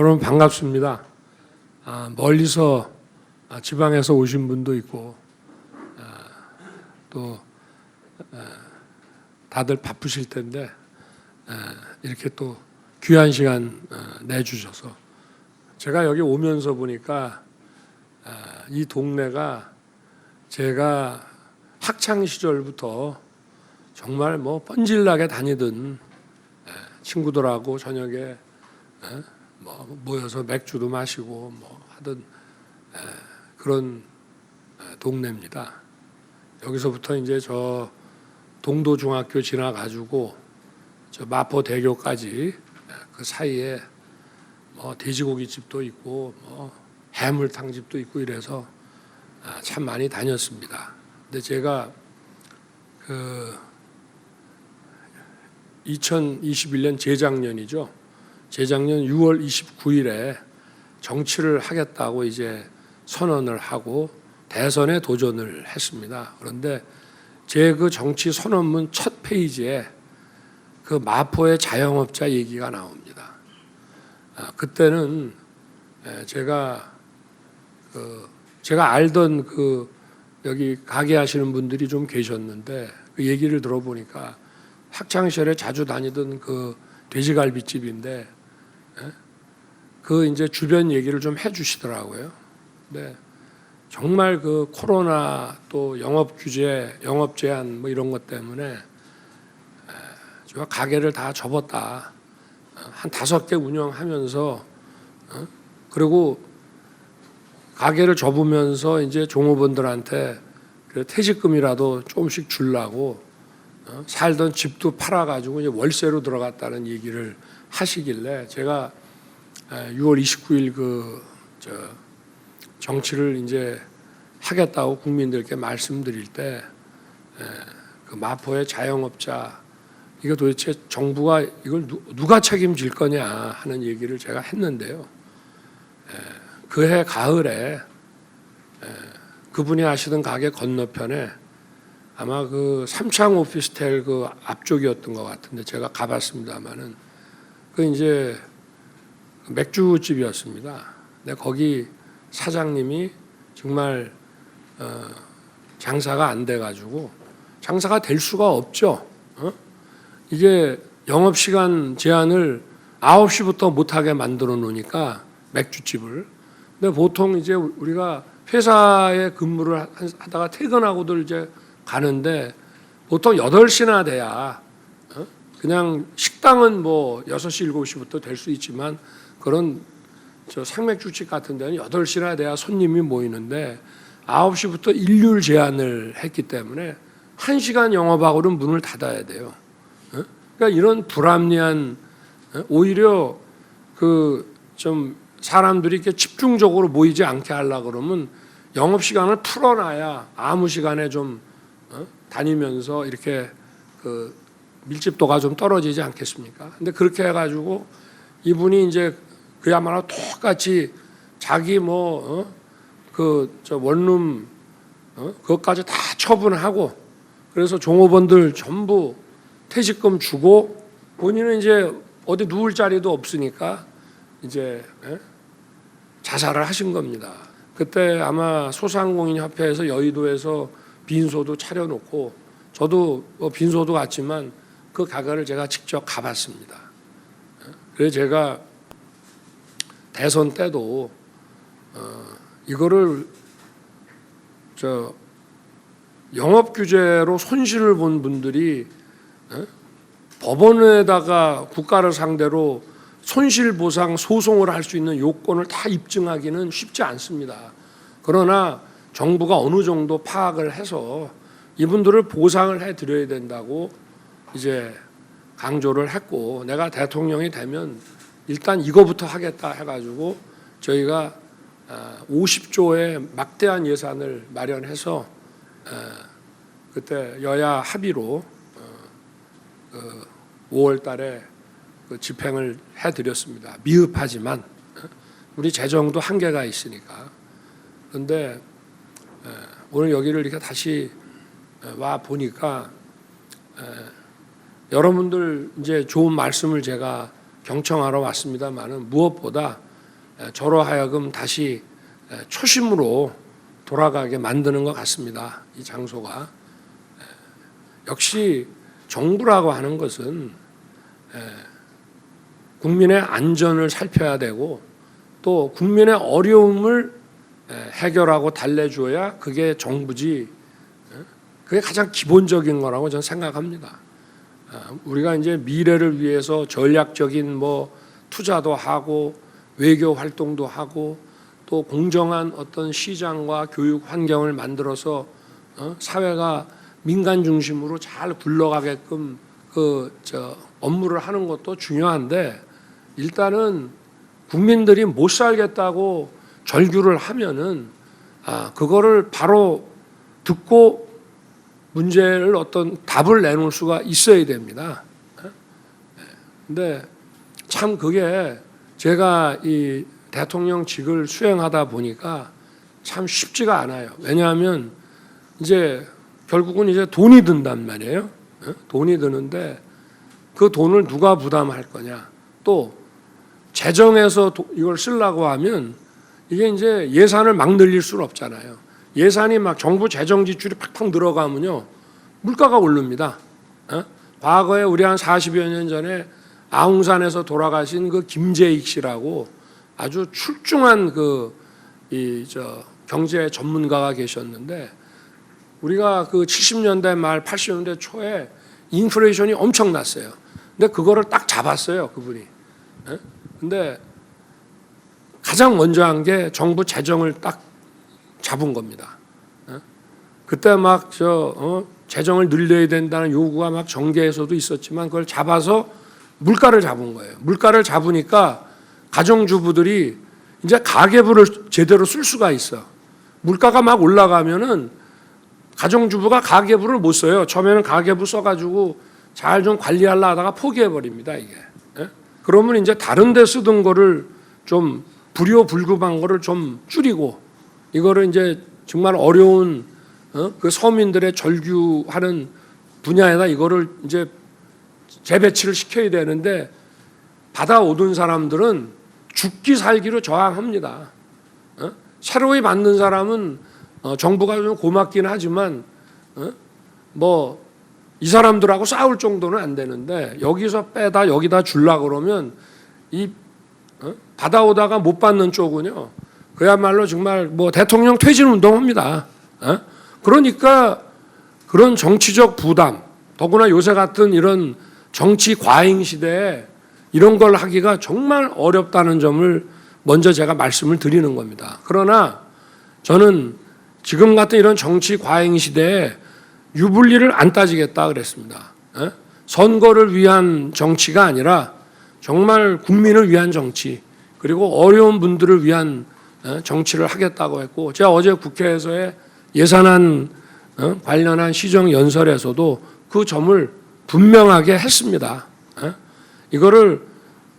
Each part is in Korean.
여러분 반갑습니다. 멀리서 지방에서 오신 분도 있고 또 다들 바쁘실 텐데 이렇게 또 귀한 시간 내주셔서 제가 여기 오면서 보니까 이 동네가 제가 학창 시절부터 정말 뭐 뻔질나게 다니던 친구들하고 저녁에 뭐 모여서 맥주도 마시고 뭐 하던 그런 동네입니다. 여기서부터 이제 저 동도중학교 지나가지고 저 마포대교까지 그 사이에 뭐 돼지고기집도 있고 뭐 해물탕집도 있고 이래서 참 많이 다녔습니다. 근데 제가 그 2021년 재작년이죠. 재작년 6월 29일에 정치를 하겠다고 이제 선언을 하고 대선에 도전을 했습니다. 그런데 제 그 정치 선언문 첫 페이지에 그 마포의 자영업자 얘기가 나옵니다. 그때는 제가 알던 그 여기 가게 하시는 분들이 좀 계셨는데 그 얘기를 들어보니까 학창 시절에 자주 다니던 그 돼지갈비집인데 그 이제 주변 얘기를 좀 해주시더라고요. 네, 정말 그 코로나 또 영업 규제, 영업 제한 뭐 이런 것 때문에 제가 가게를 다 접었다. 한 5개 운영하면서 그리고 가게를 접으면서 이제 종업원들한테 그 퇴직금이라도 조금씩 주려고 살던 집도 팔아가지고 이제 월세로 들어갔다는 얘기를 하시길래 제가 6월 29일 정치를 이제 하겠다고 국민들께 말씀드릴 때 그 마포의 자영업자 이거 도대체 정부가 이걸 누가 책임질 거냐 하는 얘기를 제가 했는데요. 그해 가을에 그분이 하시던 가게 건너편에 아마 그 삼창 오피스텔 그 앞쪽이었던 것 같은데 제가 가봤습니다만은 그 이제 맥주집이었습니다. 근데 거기 사장님이 정말 장사가 안 돼가지고 장사가 될 수가 없죠. 이게 영업시간 제한을 9시부터 못하게 만들어 놓으니까 맥주집을. 근데 보통 이제 우리가 회사에 근무를 하다가 퇴근하고들 이제 가는데 보통 8시나 돼야 그냥 식당은 뭐 6시, 7시부터 될 수 있지만 그런 저 생맥주집 같은 데는 8시나 돼야 손님이 모이는데 9시부터 일률 제한을 했기 때문에 1시간 영업하고는 문을 닫아야 돼요. 그러니까 이런 불합리한 오히려 그 좀 사람들이 이렇게 집중적으로 모이지 않게 하려고 그러면 영업시간을 풀어놔야 아무 시간에 좀 다니면서 이렇게 그 밀집도가 좀 떨어지지 않겠습니까? 근데 그렇게 해가지고 이분이 이제 그야말로 똑같이 자기 저 원룸 그것까지 다 처분하고 그래서 종업원들 전부 퇴직금 주고 본인은 이제 어디 누울 자리도 없으니까 이제 자살을 하신 겁니다. 그때 아마 소상공인협회에서 여의도에서 빈소도 차려놓고 저도 빈소도 갔지만 그 가게를 제가 직접 가봤습니다. 그래서 제가 대선 때도 이거를 영업 규제로 손실을 본 분들이 법원에다가 국가를 상대로 손실보상 소송을 할 수 있는 요건을 다 입증하기는 쉽지 않습니다. 그러나 정부가 어느 정도 파악을 해서 이분들을 보상을 해드려야 된다고 이제 강조를 했고 내가 대통령이 되면 일단 이거부터 하겠다 해가지고 저희가 50조의 막대한 예산을 마련해서 그때 여야 합의로 5월 달에 그 집행을 해드렸습니다. 미흡하지만 우리 재정도 한계가 있으니까. 그런데 오늘 여기를 이렇게 다시 와 보니까 여러분들 이제 좋은 말씀을 제가 경청하러 왔습니다만은 무엇보다 저로 하여금 다시 초심으로 돌아가게 만드는 것 같습니다. 이 장소가. 역시 정부라고 하는 것은 국민의 안전을 살펴야 되고 또 국민의 어려움을 해결하고 달래줘야 그게 정부지. 그게 가장 기본적인 거라고 저는 생각합니다. 우리가 이제 미래를 위해서 전략적인 투자도 하고 외교 활동도 하고 또 공정한 어떤 시장과 교육 환경을 만들어서 사회가 민간 중심으로 잘 굴러가게끔 업무를 하는 것도 중요한데 일단은 국민들이 못 살겠다고 절규를 하면은 그거를 바로 듣고 문제를 어떤 답을 내놓을 수가 있어야 됩니다. 근데 참 그게 제가 이 대통령직을 수행하다 보니까 참 쉽지가 않아요. 왜냐하면 이제 결국은 이제 돈이 든단 말이에요. 돈이 드는데 그 돈을 누가 부담할 거냐. 또 재정에서 이걸 쓰려고 하면 이게 이제 예산을 막 늘릴 수는 없잖아요. 예산이 막 정부 재정 지출이 팍팍 늘어가면요 물가가 오릅니다. 과거에 우리 한 40여 년 전에 아웅산에서 돌아가신 그 김재익 씨라고 아주 출중한 경제 전문가가 계셨는데 우리가 그 70년대 말 80년대 초에 인플레이션이 엄청났어요. 근데 그거를 딱 잡았어요, 그분이. 근데 가장 먼저 한 게 정부 재정을 딱 잡은 겁니다. 그때 막 재정을 늘려야 된다는 요구가 막 정계에서도 있었지만 그걸 잡아서 물가를 잡은 거예요. 물가를 잡으니까 가정주부들이 이제 가계부를 제대로 쓸 수가 있어. 물가가 막 올라가면은 가정주부가 가계부를 못 써요. 처음에는 가계부 써가지고 잘 좀 관리하려 하다가 포기해버립니다, 이게. 그러면 이제 다른 데 쓰던 거를 좀 불효불급한 거를 좀 줄이고 이거를 이제 정말 어려운 그 서민들의 절규하는 분야에다 이거를 이제 재배치를 시켜야 되는데 받아오던 사람들은 죽기 살기로 저항합니다. 새로이 받는 사람은 정부가 좀 고맙긴 하지만 이 사람들하고 싸울 정도는 안 되는데 여기서 빼다 여기다 주려고 그러면 이 받아오다가 못 받는 쪽은요 그야말로 정말 대통령 퇴진 운동합니다. 그러니까 그런 정치적 부담 더구나 요새 같은 이런 정치 과잉 시대에 이런 걸 하기가 정말 어렵다는 점을 먼저 제가 말씀을 드리는 겁니다. 그러나 저는 지금 같은 이런 정치 과잉 시대에 유불리를 안 따지겠다 그랬습니다. 선거를 위한 정치가 아니라 정말 국민을 위한 정치 그리고 어려운 분들을 위한 정치를 하겠다고 했고 제가 어제 국회에서의 예산안 관련한 시정연설에서도 그 점을 분명하게 했습니다. 이거를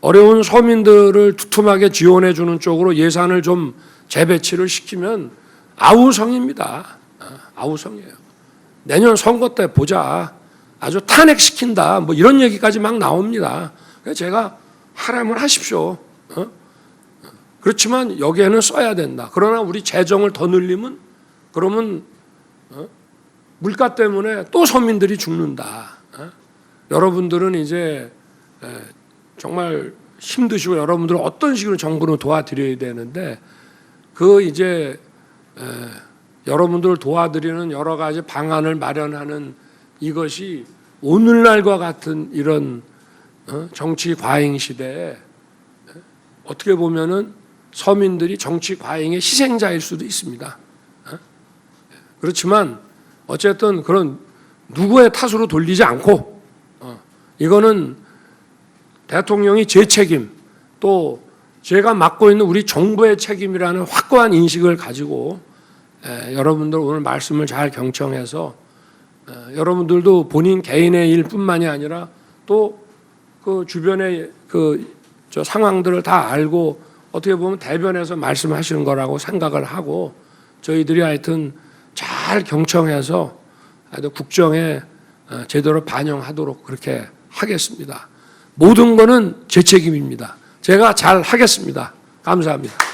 어려운 서민들을 두툼하게 지원해 주는 쪽으로 예산을 좀 재배치를 시키면 아우성입니다. 아우성이에요. 내년 선거 때 보자. 아주 탄핵시킨다. 이런 얘기까지 막 나옵니다. 그래서 제가 하라면 하십시오. 그렇지만 여기에는 써야 된다. 그러나 우리 재정을 더 늘리면 그러면 물가 때문에 또 서민들이 죽는다. 여러분들은 이제 정말 힘드시고 여러분들은 어떤 식으로 정부는 도와드려야 되는데 그 이제 여러분들을 도와드리는 여러 가지 방안을 마련하는 이것이 오늘날과 같은 이런 정치 과잉 시대에 어떻게 보면은 서민들이 정치 과잉의 희생자일 수도 있습니다. 그렇지만 어쨌든 그런 누구의 탓으로 돌리지 않고 이거는 대통령이 제 책임 또 제가 맡고 있는 우리 정부의 책임이라는 확고한 인식을 가지고 여러분들 오늘 말씀을 잘 경청해서 여러분들도 본인 개인의 일뿐만이 아니라 또 그 주변의 저 상황들을 다 알고 어떻게 보면 대변해서 말씀하시는 거라고 생각을 하고 저희들이 하여튼 잘 경청해서 국정에 제대로 반영하도록 그렇게 하겠습니다. 모든 거는 제 책임입니다. 제가 잘 하겠습니다. 감사합니다.